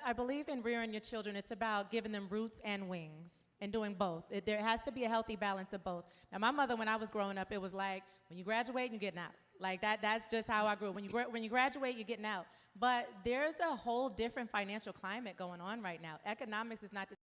I believe in rearing your children. It's about giving them roots and wings and doing both. There has to be a healthy balance of both. Now, my mother, when I was growing up, it was like, when you graduate, you're getting out. Like that's just how I grew up. When you graduate, you're getting out. But there's a whole different financial climate going on right now. Economics is not the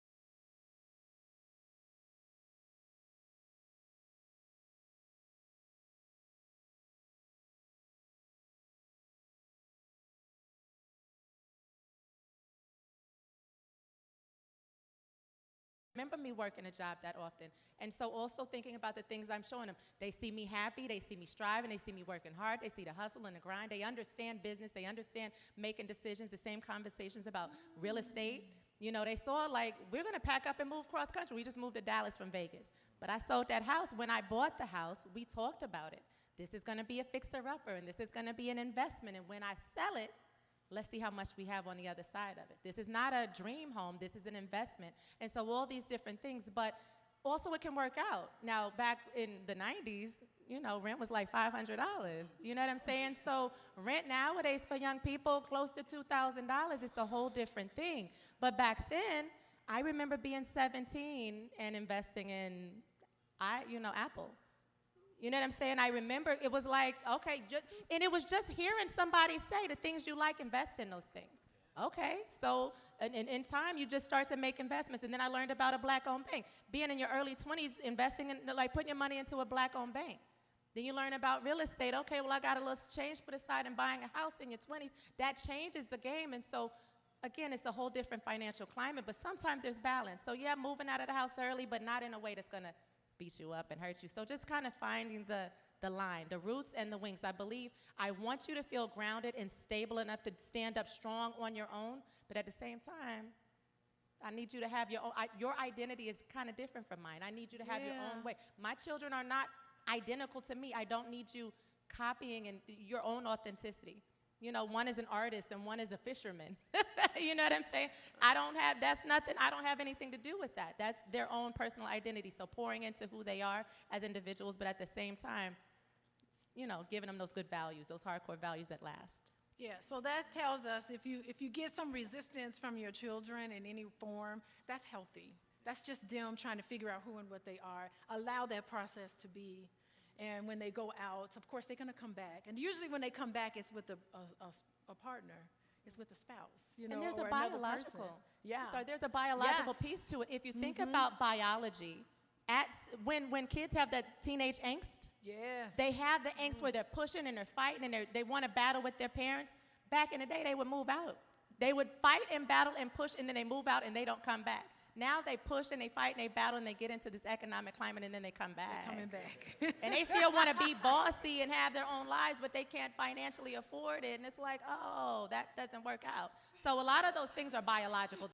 remember me working a job that often. And so also thinking about the things I'm showing them. They see me happy, they see me striving, they see me working hard, they see the hustle and the grind, they understand business, they understand making decisions, the same conversations about real estate. You know, they saw like, we're gonna pack up and move cross country. We just moved to Dallas from Vegas. But I sold that house. When I bought the house, we talked about it. This is gonna be a fixer-upper and this is gonna be an investment. And when I sell it, let's see how much we have on the other side of it. This is not a dream home, this is an investment. And so all these different things, but also it can work out. Now, back in the 90s, you know, rent was like $500. You know what I'm saying? So rent nowadays for young people, close to $2,000, it's a whole different thing. But back then, I remember being 17 and investing in, Apple. You know what I'm saying? I remember it was like, okay, and it was just hearing somebody say the things you like, invest in those things. Okay, so in time, you just start to make investments. And then I learned about a black-owned bank. Being in your early 20s, investing in, like putting your money into a black-owned bank. Then you learn about real estate. Okay, well, I got a little change put aside and buying a house in your 20s. That changes the game. And so, again, it's a whole different financial climate, but sometimes there's balance. So yeah, moving out of the house early, but not in a way that's gonna beat you up and hurt you. So just kind of finding the line, the roots and the wings. I believe I want you to feel grounded and stable enough to stand up strong on your own, but at the same time, I need you to have your own, your identity is kind of different from mine. I need you to have your own way. My children are not identical to me. I don't need you copying and your own authenticity. You know, one is an artist and one is a fisherman. You know what I'm saying? I don't have anything to do with that. That's their own personal identity. So pouring into who they are as individuals, but at the same time, you know, giving them those good values, those hardcore values that last. Yeah, so that tells us if you get some resistance from your children in any form, that's healthy. That's just them trying to figure out who and what they are. Allow that process to be. And when they go out, of course, they're going to come back. And usually when they come back, it's with a partner. It's with a spouse, you know, and there's or a biological. Yeah. So there's a biological piece to it. If you think about biology, when kids have that teenage angst, yes, they have the angst where they're pushing and they're fighting and they want to battle with their parents. Back in the day, they would move out. They would fight and battle and push, and then they move out and they don't come back. Now they push and they fight and they battle and they get into this economic climate and then they come back. They're coming back. And they still want to be bossy and have their own lives, but they can't financially afford it. And it's like, oh, that doesn't work out. So a lot of those things are biological.